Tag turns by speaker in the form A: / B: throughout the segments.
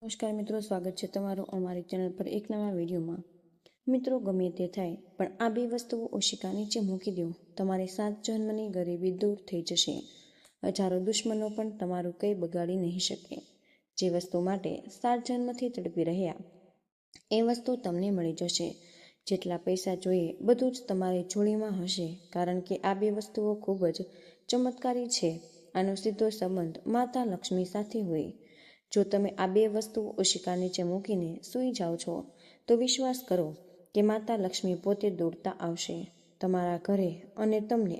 A: નમસ્કાર મિત્રો, સ્વાગત છે તમારું અમારી ચેનલ પર એક નવા વિડીયોમાં। મિત્રો, ગમે તે થાય પણ આ બે વસ્તુઓ ઓશિકા નીચે મૂકી દો, તમારી 7 જન્મની ગરીબી દૂર થઈ જશે। હજારો દુશ્મનો પણ તમારું કંઈ બગાડી નહીં શકે। જે વસ્તુ માટે 7 જન્મથી તડપી રહ્યા એ વસ્તુ તમને મળી જશે। જેટલા પૈસા જોઈએ બધું જ તમારી જોડીમાં હશે, કારણ કે આ બે વસ્તુઓ ખૂબ જ ચમત્કારી છે। આનો સીધો સંબંધ માતા લક્ષ્મી સાથે હોય। જો તમે આ બે વસ્તુઓ ઓશિકા નીચે મૂકીને સૂઈ જાઓ છો તો વિશ્વાસ કરો કે માતા લક્ષ્મી પોતે દોડતા આવશે તમારા ઘરે અને તમને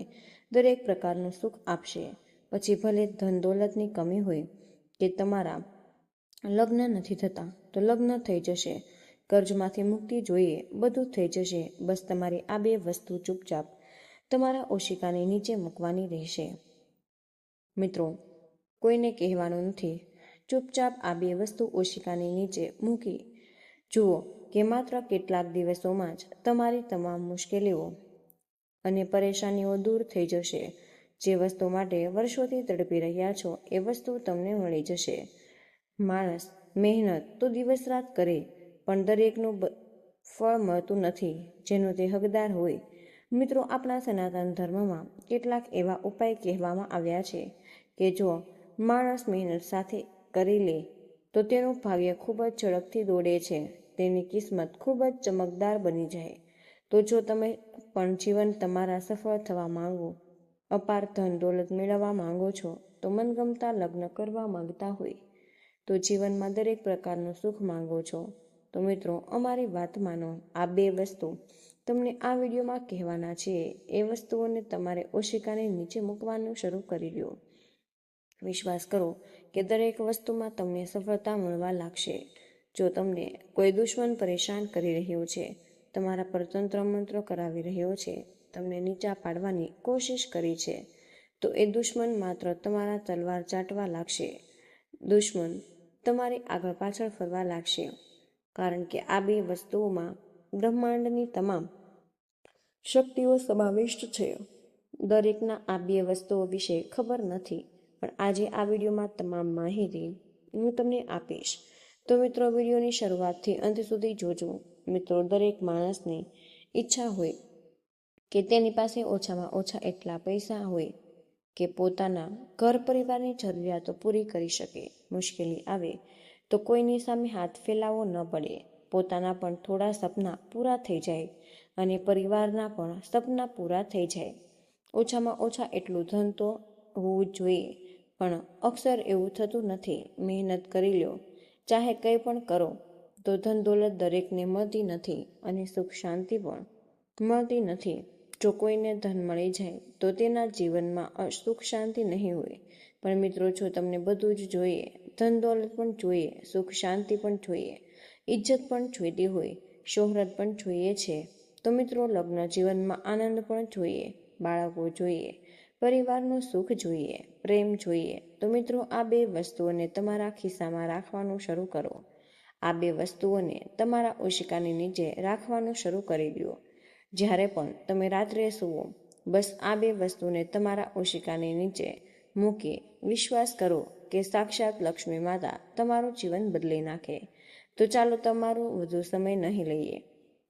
A: દરેક પ્રકારનું સુખ આપશે। પછી ભલે ધન દોલતની કમી હોય કે તમારા લગ્ન નથી થતા તો લગ્ન થઈ જશે। કર્જમાંથી મુક્તિ જોઈએ, બધું થઈ જશે। બસ તમારી આ બે વસ્તુ ચૂપચાપ તમારા ઓશિકાની નીચે મૂકવાની રહેશે। મિત્રો, કોઈને કહેવાનું નથી, ચૂપચાપ આ બે વસ્તુ ઓશિકાની નીચે મૂકી જુઓ કે માત્ર કેટલાક દિવસોમાં જ તમારી તમામ મુશ્કેલીઓ અને પરેશાનીઓ દૂર થઈ જશે। જે વસ્તુ માટે વર્ષોથી તડપી રહ્યા છો એ વસ્તુ તમને મળી જશે। માણસ મહેનત તો દિવસ રાત કરે પણ દરેકનું ફળ મળતું નથી જેનો તે હકદાર હોય। મિત્રો, આપણા સનાતન ધર્મમાં કેટલાક એવા ઉપાય કહેવામાં આવ્યા છે કે જો માણસ મહેનત સાથે કરી લે તો તેનું ભાગ્ય ખૂબ જ ઝડપથી દોડે છે, તેની કિસ્મત ખૂબ જ ચમકદાર બની જાય। તો જો તમે પણ જીવન તમારા સફળ થવા માંગો, અપાર ધન દોલત મેળવવા માંગો છો, તો મનગમતા લગ્ન કરવા માંગતા હોય, તો જીવનમાં દરેક પ્રકારનું સુખ માંગો છો, તો મિત્રો અમારી વાત માનો। આ બે વસ્તુ તમને આ વિડીયોમાં કહેવાના છે એ વસ્તુઓને તમારે ઓશિકાની નીચે મૂકવાનું શરૂ કરી દો। વિશ્વાસ કરો કે દરેક વસ્તુમાં તમને સફળતા મળવા લાગશે। જો તમને કોઈ દુશ્મન પરેશાન કરી રહ્યો છે, તમારા પર તંત્ર મંત્ર કરાવી રહ્યો છે, તમને નીચા પાડવાની કોશિશ કરી છે, તો એ દુશ્મન માત્ર તમારા તલવાર ચાટવા લાગશે। દુશ્મન તમારી આગળ પાછળ ફરવા લાગશે, કારણ કે આ બે વસ્તુઓમાં બ્રહ્માંડની તમામ શક્તિઓ સમાવિષ્ટ છે। દરેકના આ બે વસ્તુઓ વિશે ખબર નથી, પણ આજે આ વિડીયોમાં તમામ માહિતી હું તમને આપીશ। તો મિત્રો, વિડીયોની શરૂઆતથી અંત સુધી જોજો। મિત્રો, દરેક માણસની ઈચ્છા હોય કે તેની પાસે ઓછામાં ઓછા એટલા પૈસા હોય કે પોતાના ઘર પરિવારની જરૂરિયાતો પૂરી કરી શકે। મુશ્કેલી આવે તો કોઈની સામે હાથ ફેલાવવો ન પડે, પોતાના પણ થોડા સપના પૂરા થઈ જાય અને પરિવારના પણ સપના પૂરા થઈ જાય। ઓછામાં ઓછા એટલું ધન તો હોવું જ જોઈએ, પણ અક્ષર એવું થતું નથી। મહેનત કરી લો, ચાહે કંઈ પણ કરો, તો ધન દોલત દરેકને મળતી નથી અને સુખ શાંતિ પણ મળતી નથી। જો કોઈને ધન મળી જાય તો તેના જીવનમાં સુખ શાંતિ નહીં હોય, પણ મિત્રો જો તમને બધું જ જોઈએ, ધન દોલત પણ જોઈએ, સુખ શાંતિ પણ જોઈએ, ઇજ્જત પણ જોઈતી હોય, શોહરત પણ જોઈએ છે, તો મિત્રો લગ્ન જીવનમાં આનંદ પણ જોઈએ, બાળકો જોઈએ, પરિવારનું સુખ જોઈએ, પ્રેમ જોઈએ, તો મિત્રો આ બે વસ્તુઓને તમારા ખિસ્સામાં રાખવાનું શરૂ કરો। આ બે વસ્તુઓને તમારા ઓશિકાની નીચે રાખવાનું શરૂ કરી દો। જ્યારે પણ તમે રાત્રે સૂવો, બસ આ બે વસ્તુને તમારા ઓશિકાની નીચે મૂકી વિશ્વાસ કરો કે સાક્ષાત લક્ષ્મી માતા તમારું જીવન બદલી નાખે। તો ચાલો તમારું વધુ સમય નહીં લઈએ,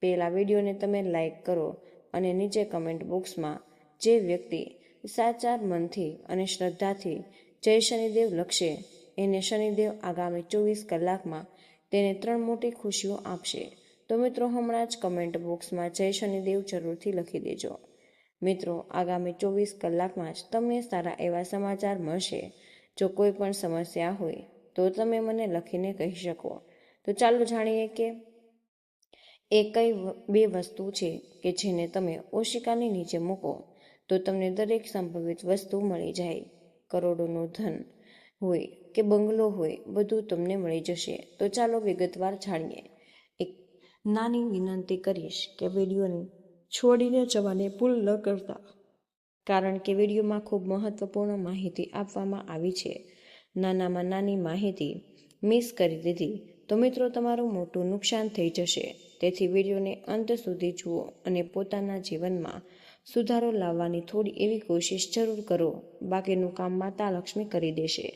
A: પહેલા વિડીયોને તમે લાઈક કરો અને નીચે કમેન્ટ બોક્સમાં જે વ્યક્તિ સાચા મનથી અને શ્રદ્ધાથી જય શનિદેવ લખશે એને શનિદેવ આગામી 24 કલાકમાં તેને 3 મોટી ખુશીઓ આપશે। તો મિત્રો હમણાં જ કમેન્ટ બોક્સમાં જય શનિદેવ જરૂરથી લખી દેજો। મિત્રો, આગામી 24 કલાકમાં જ તમને સારા એવા સમાચાર મળશે। જો કોઈ પણ સમસ્યા હોય તો તમે મને લખીને કહી શકો। તો ચાલો જાણીએ કે એ કઈ બે વસ્તુ છે કે જેને તમે ઓશિકાની નીચે મૂકો તો તમને દરેક સંભવિત વસ્તુ મળી જાય। કરોડોનું ધન હોય કે બંગલો હોય, બધું તમને મળી જશે। તો ચાલો વિગતવાર જાણીએ। એક નાની વિનંતી કરીશ કે વિડીયોને છોડીને જવાને ભૂલ ન કરતા, કારણ કે વિડીયોમાં ખૂબ મહત્વપૂર્ણ માહિતી આપવામાં આવી છે। નાનામાં નાની માહિતી મિસ કરી દીધી તો મિત્રો તમારું મોટું નુકસાન થઈ જશે। તેથી વિડીયોને અંત સુધી જુઓ અને પોતાના જીવનમાં સુધારો લાવવાની થોડી એવી કોશિશ જરૂર કરો, બાકીનું કામ માતા લક્ષ્મી કરી દેશે।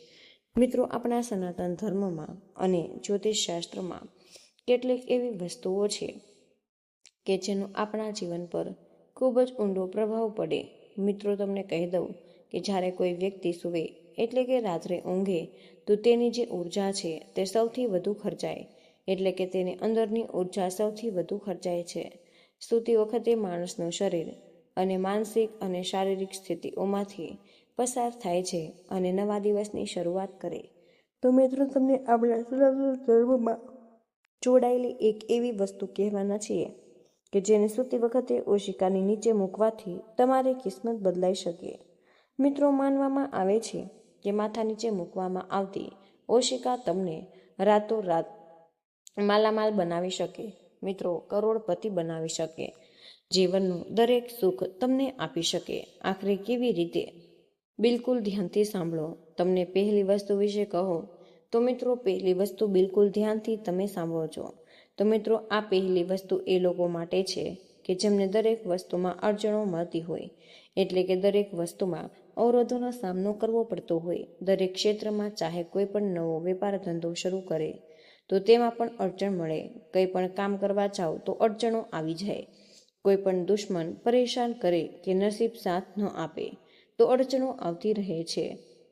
A: મિત્રો, આપણા સનાતન ધર્મમાં અને જ્યોતિષશાસ્ત્રમાં કેટલીક એવી વસ્તુઓ છે કે જેનો આપણા જીવન પર ખૂબ જ ઊંડો પ્રભાવ પડે. મિત્રો, તમને કહી દઉં કે જ્યારે કોઈ વ્યક્તિ સૂવે એટલે કે રાત્રે ઊંઘે તો તેની જે ઉર્જા છે તે સૌથી વધુ ખર્ચાય, એટલે કે તેની અંદરની ઉર્જા સૌથી વધુ ખર્ચાય છે. સૂતી વખતે માણસનું શરીર અને માનસિક અને શારીરિક સ્થિતિઓમાંથી પસાર થાય છે અને નવા દિવસની શરૂઆત કરે. તો મિત્રો, તમને આપણા સનાતન ધર્મમાં જોડાયેલી એક એવી વસ્તુ કહેવાના છીએ કે જેને સૂતી વખતે ઓશિકાની નીચે મૂકવાથી તમારી કિસ્મત બદલાઈ શકે. મિત્રો, માનવામાં આવે છે કે માથા નીચે મૂકવામાં આવતી ઓશિકા તમને રાતોરાત માલામાલ બનાવી શકે. મિત્રો, કરોડપતિ બનાવી શકે. જીવનનું દરેક સુખ તમને આપી શકે. આખરે કેવી રીતે? બિલકુલ ધ્યાનથી સાંભળો. તમને પહેલી વસ્તુ વિશે કહો તો મિત્રો, પહેલી વસ્તુ બિલકુલ ધ્યાનથી તમે સાંભળો છો તો મિત્રો, આ પહેલી વસ્તુ એ લોકો માટે છે કે જેમને દરેક વસ્તુમાં અડચણો મળતી હોય, એટલે કે દરેક વસ્તુમાં અવરોધોનો સામનો કરવો પડતો હોય. દરેક ક્ષેત્રમાં, ચાહે કોઈ પણ નવો વેપાર ધંધો શરૂ કરે તો તેમાં પણ અડચણ મળે. કંઈ પણ કામ કરવા જાઓ તો અડચણો આવી જાય. કોઈ પણ દુશ્મન પરેશાન કરે કે નસીબ સાથ ન આપે તો અડચણો આવતી રહે છે.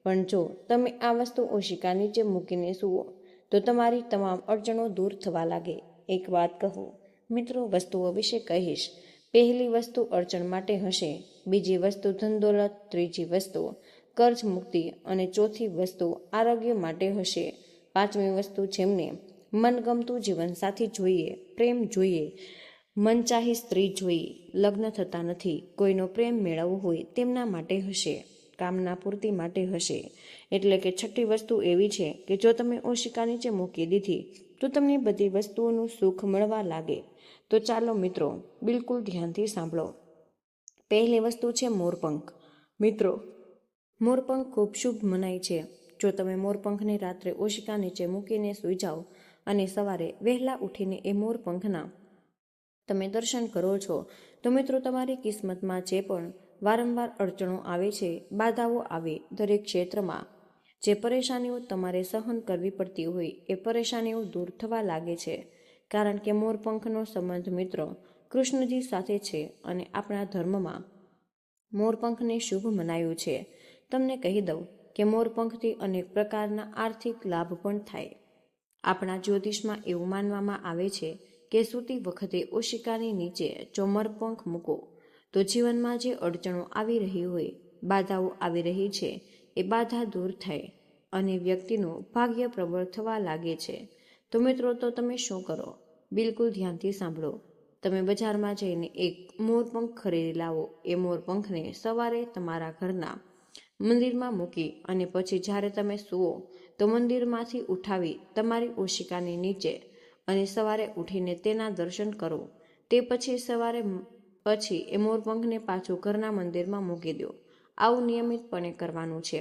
A: પણ જો તમે આ વસ્તુ ઓશિકા નીચે મૂકીને સૂવો તો તમારી તમામ અડચણો દૂર થવા લાગે. એક વાત કહું મિત્રો, વસ્તુઓ વિશે કહીશ. પહેલી વસ્તુ અડચણ માટે હશે, બીજી વસ્તુ ધન દોલત, ત્રીજી વસ્તુ કર્જ મુક્તિ અને ચોથી વસ્તુ આરોગ્ય માટે હશે. પાંચમી વસ્તુ જેમને મનગમતું જીવનસાથી જોઈએ, પ્રેમ જોઈએ, મનચાહી સ્ત્રી જોઈએ, લગ્ન થતા નથી, કોઈનો પ્રેમ મેળવવો હોય તેમના માટે હશે, કામના પૂર્તિ માટે હશે. એટલે કે છઠ્ઠી વસ્તુ એવી છે કે જો તમે ઓશિકા નીચે મૂકી દીધી તો તમને બધી વસ્તુઓનું સુખ મળવા લાગે. તો ચાલો મિત્રો, બિલકુલ ધ્યાનથી સાંભળો. પહેલી વસ્તુ છે મોરપંખ. મિત્રો, મોરપંખ ખૂબ શુભ મનાય છે. જો તમે મોરપંખને રાત્રે ઓશિકા નીચે મૂકીને સૂઈ જાઓ અને સવારે વહેલા ઉઠીને એ મોરપંખના તમે દર્શન કરો છો તો મિત્રો, તમારી કિસ્મતમાં જે પણ વારંવાર અડચણો આવે છે, બાધાઓ આવે, દરેક ક્ષેત્રમાં જે પરેશાનીઓ તમારે સહન કરવી પડતી હોય એ પરેશાનીઓ દૂર થવા લાગે છે. કારણ કે મોરપંખનો સંબંધ મિત્રો કૃષ્ણજી સાથે છે અને આપણા ધર્મમાં મોરપંખને શુભ મનાયું છે. તમને કહી દઉં કે મોરપંખથી અનેક પ્રકારના આર્થિક લાભ પણ થાય. આપણા જ્યોતિષમાં એવું માનવામાં આવે છે કે સૂતી વખતે ઓશિકાની નીચે જો મોરપંખ મૂકો તો જીવનમાં જે અડચણો આવી રહી હોય, બાધાઓ આવી રહી છે, એ બાધા દૂર થાય અને વ્યક્તિનું ભાગ્ય પ્રબળ થવા લાગે છે. તો મિત્રો, તો તમે શું કરો? બિલકુલ ધ્યાનથી સાંભળો. તમે બજારમાં જઈને એક મોરપંખ ખરીદી લાવો. એ મોરપંખને સવારે તમારા ઘરના મંદિરમાં મૂકી અને પછી જ્યારે તમે સૂવો તો મંદિરમાંથી ઉઠાવી તમારી ઓશિકાની નીચે અને સવારે ઉઠીને તેના દર્શન કરો. તે પછી એ મોરપંખને પાછું ઘરના મંદિરમાં મૂકી દો. આવું નિયમિતપણે કરવાનું છે.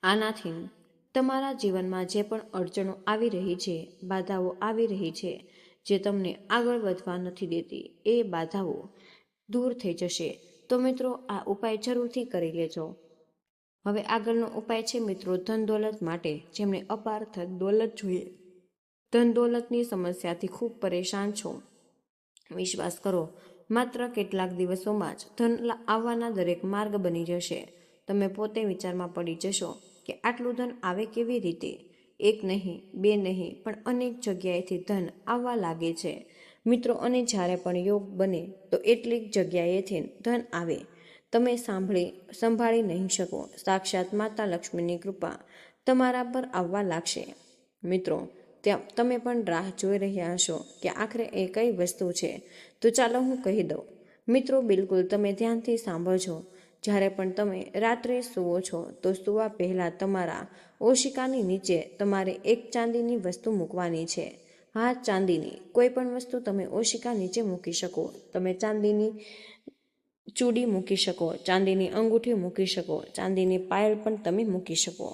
A: આનાથી તમારા જીવનમાં જે પણ અડચણો આવી રહી છે, બાધાઓ આવી રહી છે, જે તમને આગળ વધવા નથી દેતી, એ બાધાઓ દૂર થઈ જશે. તો મિત્રો, આ ઉપાય જરૂરથી કરી લેજો. હવે આગળનો ઉપાય છે મિત્રો ધન દોલત માટે. જેમને અપાર ધન દોલત જોઈએ, ધન દોલતની સમસ્યાથી ખૂબ પરેશાન છો, વિશ્વાસ કરો, માત્ર કેટલાક દિવસોમાં જ ધન આવવાના દરેક માર્ગ બની જશે. તમે પોતે વિચારમાં પડી જશો કે આટલું ધન આવે કેવી રીતે? એક નહીં, બે નહીં, પણ અનેક જગ્યાએથી ધન આવવા લાગે છે મિત્રો. અને જ્યારે પણ યોગ બને તો એટલીક જગ્યાએથી ધન આવે, તમે સંભાળી નહીં શકો. સાક્ષાત માતા લક્ષ્મીની કૃપા તમારા પર આવવા લાગશે. મિત્રો, તમે પણ રાહ જોઈ રહ્યા હશો કે આખરે એ કઈ વસ્તુ છે. તો ચાલો હું કહી દઉં. મિત્રો, બિલકુલ તમે ધ્યાનથી સાંભળજો. જ્યારે પણ તમે રાત્રે સૂવો છો તો સૂવા પહેલાં તમારા ઓશિકાની નીચે તમારે એક ચાંદીની વસ્તુ મૂકવાની છે. હા, ચાંદીની કોઈ પણ વસ્તુ તમે ઓશિકા નીચે મૂકી શકો. તમે ચાંદીની ચૂડી મૂકી શકો, ચાંદીની અંગૂઠી મૂકી શકો, ચાંદીની પાયલ પણ તમે મૂકી શકો.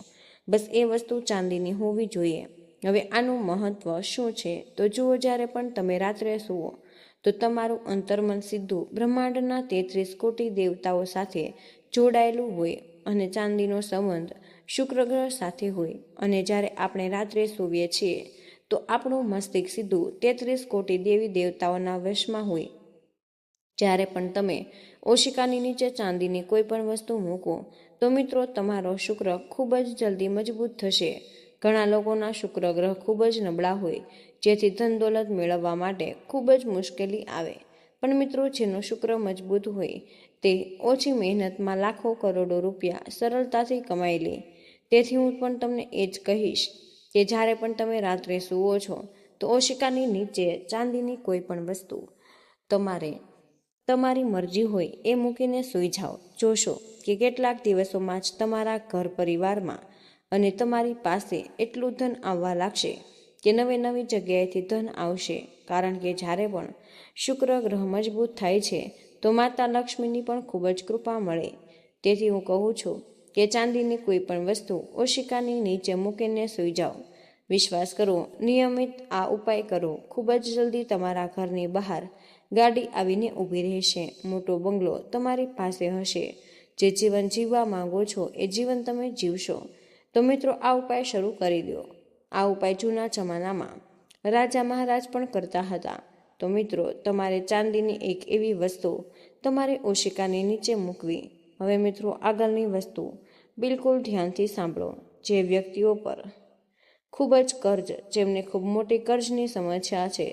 A: બસ એ વસ્તુ ચાંદીની હોવી જોઈએ. હવે આનું મહત્વ શું છે તો જુઓ, જ્યારે પણ તમે રાત્રે સૂવો તો તમારું અંતર્મન સીધું બ્રહ્માંડના 33 કોટી દેવતાઓ સાથે જોડાયેલું હોય અને ચાંદીનો સંબંધ શુક્ર ગ્રહ સાથે હોય અને જ્યારે આપણે રાત્રે સૂવીએ છીએ તો આપણું મસ્તિષ્ક સીધું 33 કોટી દેવી દેવતાઓના વશમાં હોય. જ્યારે પણ તમે ઓશિકાની નીચે ચાંદીની કોઈ પણ વસ્તુ મૂકો તો મિત્રો તમારો શુક્ર ખૂબ જ જલ્દી મજબૂત થશે. ઘણા લોકોના શુક્ર ગ્રહ ખૂબ જ નબળા હોય જેથી ધન દોલત મેળવવા માટે ખૂબ જ મુશ્કેલી આવે. પણ મિત્રો જેનો શુક્ર મજબૂત હોય તે ઓછી મહેનતમાં લાખો કરોડો રૂપિયા સરળતાથી કમાઈ લે. તેથી હું પણ તમને એ જ કહીશ કે જ્યારે પણ તમે રાત્રે સૂવો છો તો ઓશિકાની નીચે ચાંદીની કોઈ પણ વસ્તુ તમારી મરજી હોય એ મૂકીને સૂઈ જાઓ. જોશો કે કેટલાક દિવસોમાં જ તમારા ઘર પરિવારમાં અને તમારી પાસે એટલું ધન આવવા લાગશે કે નવી જગ્યાએથી ધન આવશે. કારણ કે જ્યારે પણ શુક્ર ગ્રહ મજબૂત થાય છે તો માતા લક્ષ્મીની પણ ખૂબ જ કૃપા મળે. તેથી હું કહું છું કે ચાંદીની કોઈ પણ વસ્તુ ઓશિકાની નીચે મૂકીને સૂઈ જાઓ. વિશ્વાસ કરો, નિયમિત આ ઉપાય કરો, ખૂબ જ જલ્દી તમારા ઘરની બહાર ગાડી આવીને ઊભી રહેશે. મોટો બંગલો તમારી પાસે હશે. જે જીવન જીવવા માંગો છો એ જીવન તમે જીવશો. તો મિત્રો આ ઉપાય શરૂ કરી દો. આ ઉપાય જૂના જમાનામાં રાજા મહારાજ પણ કરતા હતા. તો મિત્રો તમારે ચાંદીની એક એવી વસ્તુ તમારે ઓશિકાની નીચે મૂકવી. હવે મિત્રો આગળની વસ્તુ બિલકુલ ધ્યાનથી સાંભળો. જે વ્યક્તિઓ પર ખૂબ જ કર્જ, જેમને ખૂબ મોટી કર્જની સમસ્યા છે,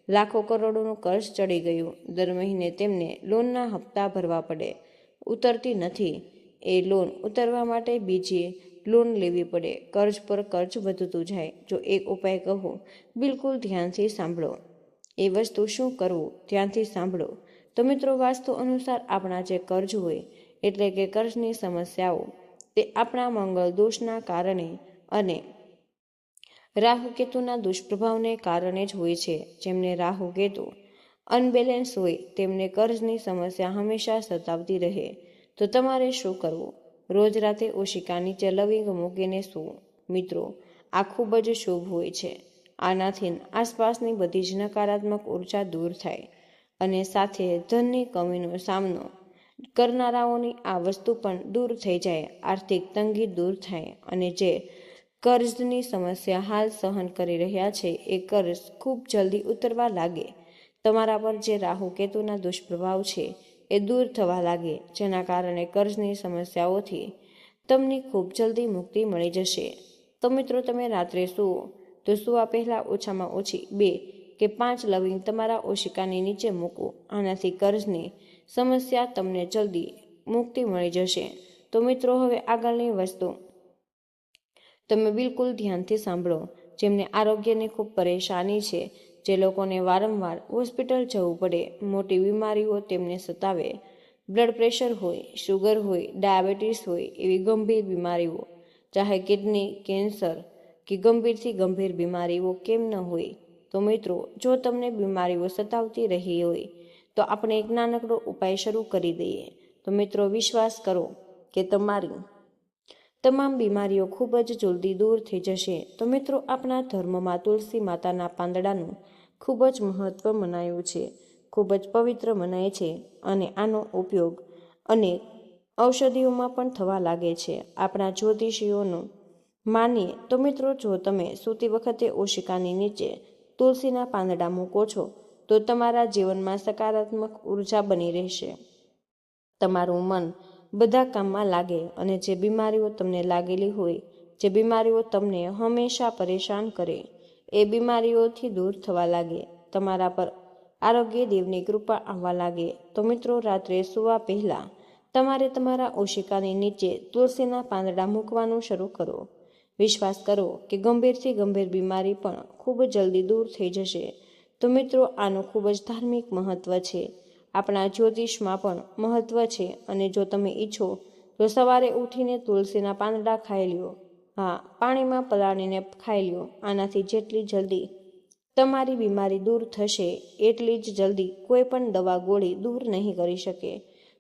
A: લાખો કરોડોનું કર્જ ચડી ગયું, દર મહિને તેમને લોનના હપ્તા ભરવા પડે, ઉતરતી નથી, એ લોન ઉતરવા માટે બીજી લોન લેવી પડે, કર્જ પર કર્જ વધતું જાય. જો એક ઉપાય કહો, બિલકુલ ધ્યાનથી સાંભળો. એ વસ્તુ શું કરવું ધ્યાનથી સાંભળો. તો મિત્રો વાસ્તુ અનુસાર આપણા જે કર્જ હોય એટલે કે કર્જની સમસ્યાઓ તે આપણા મંગળ દોષના કારણે અને રાહુ કેતુના દુષ્પ્રભાવને કારણે જ હોય છે. જેમને રાહુ કેતુ અનબેલેન્સ હોય તેમને કર્જની સમસ્યા હંમેશા સતાવતી રહે. તો તમારે શું કરવું? રોજ રાતે ઓશિકા નીચે લવિંગ મૂકીને સૂવું. મિત્રો આ ખૂબ જ શુભ હોય છે. આનાથી આસપાસની બધી જ નકારાત્મક ઉર્જા દૂર થાય અને સાથે ધનની કમીનો સામનો કરનારાઓની આ વસ્તુ પણ દૂર થઈ જાય, આર્થિક તંગી દૂર થાય અને જે કર્જની સમસ્યા હાલ સહન કરી રહ્યા છે એ કર્જ ખૂબ જલ્દી ઉતરવા લાગે. તમારા પર જે રાહુ કેતુના દુષ્પ્રભાવ છે એ દૂર થવા લાગે, જેના કારણે કર્જની સમસ્યાઓથી તમને ખૂબ જલ્દી મુક્તિ મળી જશે. તો મિત્રો તમે રાત્રે સૂવો તો સૂવા પહેલા ઓછામાં ઓછી 2 કે 5 લવિંગ તમારા ઓશિકાની નીચે મૂકો. આનાથી કર્જની સમસ્યા તમને જલ્દી મુક્તિ મળી જશે. તો મિત્રો હવે આગળની વસ્તુ તમે બિલકુલ ધ્યાનથી સાંભળો. જેમને આરોગ્યની ખૂબ પરેશાની છે, જે લોકોને વારંવાર હોસ્પિટલ જવું પડે, મોટી બીમારીઓ તેમને સતાવે, બ્લડ પ્રેશર હોય, શુગર હોય, ડાયાબિટીસ હોય, એવી ગંભીર બીમારીઓ, ચાહે કિડની, કેન્સર કે ગંભીરથી ગંભીર બીમારીઓ કેમ ન હોય. તો મિત્રો જો તમને બીમારીઓ સતાવતી રહી હોય તો આપણે એક નાનકડો ઉપાય શરૂ કરી દઈએ. તો મિત્રો વિશ્વાસ કરો કે તમારી તમામ બીમારીઓ ખૂબ જ જલ્દી દૂર થઈ જશે. તો મિત્રો આપણા ધર્મમાં તુલસી માતાના પાંદડાનું ખૂબ જ મહત્વ મનાયું છે, ખૂબ જ પવિત્ર મનાય છે અને આનો ઉપયોગ અનેક ઔષધિઓમાં પણ થવા લાગે છે. આપણા જ્યોતિષીઓનું માનીએ તો મિત્રો જો તમે સૂતી વખતે ઓશિકાની નીચે તુલસીના પાંદડા મૂકો છો તો તમારા જીવનમાં સકારાત્મક ઉર્જા બની રહેશે. તમારું મન બધા કામમાં લાગે અને જે બીમારીઓ તમને લાગેલી હોય, જે બીમારીઓ તમને હંમેશા પરેશાન કરે, એ બીમારીઓથી દૂર થવા લાગે. તમારા પર આરોગ્ય દેવની કૃપા આવવા લાગે. તો મિત્રો રાત્રે સૂવા પહેલાં તમારે તમારા ઓશિકાની નીચે તુલસીના પાંદડા મૂકવાનું શરૂ કરો. વિશ્વાસ કરો કે ગંભીરથી ગંભીર બીમારી પણ ખૂબ જલ્દી દૂર થઈ જશે. તો મિત્રો આનું ખૂબ જ ધાર્મિક મહત્વ છે, આપણા જ્યોતિષમાં પણ મહત્વ છે. અને જો તમે ઈચ્છો તો સવારે ઉઠીને તુલસીના પાંદડા ખાઈ લ્યો. હા, પાણીમાં પલાળીને ખાઈ લ્યો. આનાથી જેટલી જલ્દી તમારી બીમારી દૂર થશે એટલી જ જલ્દી કોઈ પણ દવા ગોળી દૂર નહીં કરી શકે.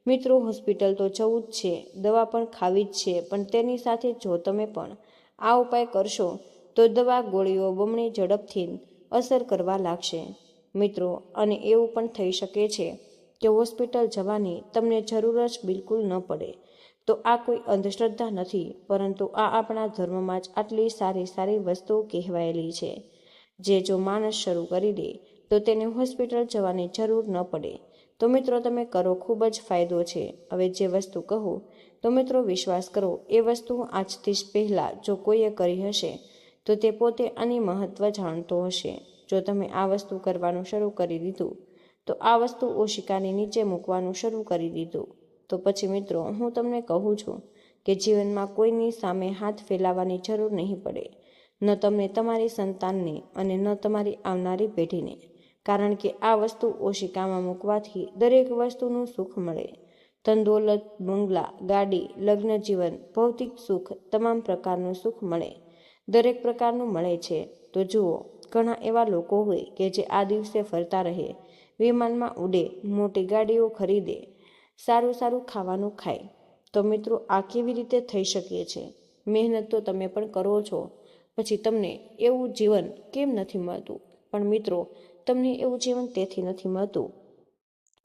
A: મિત્રો હોસ્પિટલ તો જવું જ છે, દવા પણ ખાવી જ છે, પણ તેની સાથે જો તમે પણ આ ઉપાય કરશો તો દવા ગોળીઓ બમણી ઝડપથી અસર કરવા લાગશે. મિત્રો અને એવું પણ થઈ શકે છે કે હોસ્પિટલ જવાની તમને જરૂર જ બિલકુલ ન પડે. તો આ કોઈ અંધશ્રદ્ધા નથી, પરંતુ આ આપણા ધર્મમાં જ આટલી સારી સારી વસ્તુઓ કહેવાયેલી છે, જે જો માણસ શરૂ કરી દે તો તેને હોસ્પિટલ જવાની જરૂર ન પડે. તો મિત્રો તમે કરો, ખૂબ જ ફાયદો છે. હવે જે વસ્તુ કહું તો મિત્રો વિશ્વાસ કરો, એ વસ્તુ આજથી જ પહેલાં જો કોઈએ કરી હશે તો તે પોતે આની મહત્ત્વ જાણતો હશે. જો તમે આ વસ્તુ કરવાનું શરૂ કરી દીધું તો આ વસ્તુ ઓશિકાની નીચે મૂકવાનું શરૂ કરી દીધું, તો પછી મિત્રો હું તમને કહું છું કે જીવનમાં કોઈની સામે હાથ ફેલાવવાની જરૂર નહીં પડે, ન તમને તમારી સંતાનને અને ન તમારી આવનારી પેઢીને. કારણ કે આ વસ્તુ ઓશિકામાં મૂકવાથી દરેક વસ્તુનું સુખ મળે. ધન દોલત, બંગલા, ગાડી, લગ્ન જીવન, ભૌતિક સુખ, તમામ પ્રકારનું સુખ મળે. દરેક પ્રકારનું મળે છે. તો જુઓ, ઘણા એવા લોકો હોય કે જે આ દિવસે ફરતા રહે, વિમાનમાં ઉડે, મોટી ગાડીઓ ખરીદે, સારું સારું ખાવાનું ખાય. તો મિત્રો આ કેવી રીતે થઈ શકે છે? મહેનત તો તમે પણ કરો છો, પછી તમને એવું જીવન કેમ નથી મળતું? પણ મિત્રો તમને એવું જીવન તેથી નથી મળતું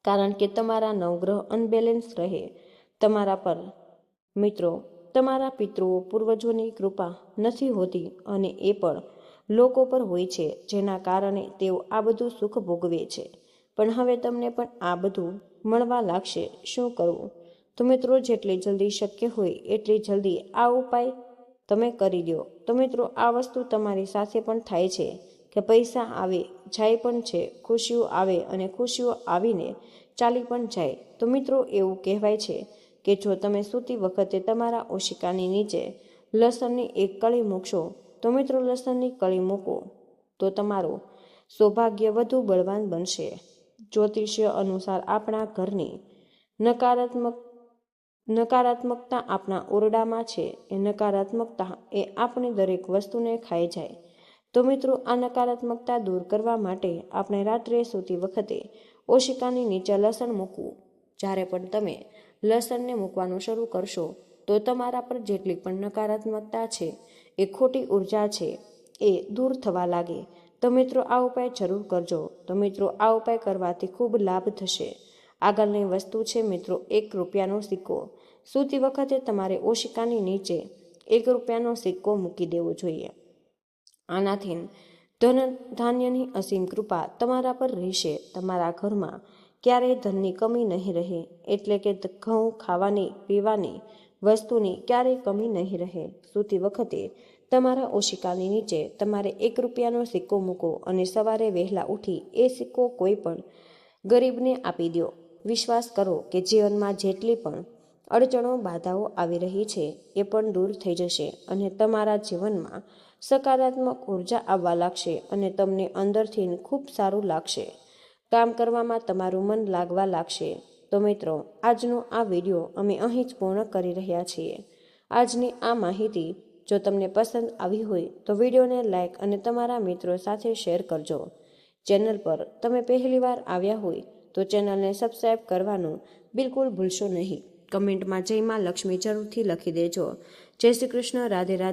A: કારણ કે તમારા નવગ્રહ અનબેલેન્સ રહે તમારા પર. મિત્રો તમારા પિતૃઓ પૂર્વજોની કૃપા નથી હોતી, અને એ પણ લોકો પર હોય છે, જેના કારણે તેઓ આ બધું સુખ ભોગવે છે. પણ હવે તમને પણ આ બધું મળવા લાગશે. શું કરવું? તો મિત્રો જેટલી જલ્દી શક્ય હોય એટલી જલ્દી આ ઉપાય તમે કરી દો. તો મિત્રો આ વસ્તુ તમારી સાથે પણ થાય છે કે પૈસા આવે જાય પણ છે, ખુશીઓ આવે અને ખુશીઓ આવીને ચાલી પણ જાય. તો મિત્રો એવું કહેવાય છે કે જો તમે સૂતી વખતે તમારા ઓશિકાની નીચે લસણની એક કળી મૂકશો, તો મિત્રો લસણની કળી મૂકો તો તમારું સૌભાગ્ય વધુ બળવાન બનશે. જ્યોતિષીય અનુસાર આપણા ઘરની નકારાત્મકતા આપણા ઓરડામાં છે. એ નકારાત્મકતા એ આપણી દરેક વસ્તુને ખાઈ જાય. તો મિત્રો આ નકારાત્મકતા દૂર કરવા માટે આપણે રાત્રે સૂતી વખતે ઓશિકાની નીચે લસણ મૂકવું. જ્યારે પણ તમે લસણને મૂકવાનું શરૂ કરશો તો તમારા પર જેટલી પણ નકારાત્મકતા છે, એ ખોટી ઉર્જા છે, એ દૂર થવા લાગે. તો મિત્રો આ ઉપાય જરૂર કરજો. તો મિત્રો આ ઉપાય કરવાથી ખૂબ લાભ થશે. આગળની વસ્તુ છે મિત્રો 1 રૂપિયાનો સિક્કો. સૂતી વખતે તમારે ઓશિકાની નીચે 1 રૂપિયાનો સિક્કો મૂકી દેવો જોઈએ. આનાથી ધાન્યની અસીમ કૃપા તમારા પર રહેશે. તમારા ઘરમાં ક્યારેય ધનની કમી નહીં રહે, એટલે કે ઘઉં, ખાવાની પીવાની વસ્તુની ક્યારેય કમી નહીં રહે. સૂતી વખતે તમારા ઓશિકાની નીચે તમારે 1 રૂપિયાનો સિક્કો મૂકો અને સવારે વહેલા ઉઠી એ સિક્કો કોઈ પણ ગરીબને આપી દો. વિશ્વાસ કરો કે જીવનમાં જેટલી પણ અડચણો, બાધાઓ આવી રહી છે એ પણ દૂર થઈ જશે અને તમારા જીવનમાં સકારાત્મક ઉર્જા આવવા લાગશે અને તમને અંદરથી ખૂબ સારું લાગશે. કામ કરવામાં તમારું મન લાગવા લાગશે. તો મિત્રો આજનો આ વિડીયો અમે અહીં જ પૂર્ણ કરી રહ્યા છીએ. આજની આ માહિતી જો તમને પસંદ આવી હોય તો વિડીયોને લાઇક અને તમારા મિત્રો સાથે શેર કરજો. ચેનલ પર તમે પહેલીવાર આવ્યા હોય તો ચેનલને સબસ્ક્રાઈબ કરવાનું બિલકુલ ભૂલશો નહીં. કમેન્ટમાં જય માં લક્ષ્મી જરૂરથી લખી દેજો. જય શ્રી કૃષ્ણ. રાધે રાધે.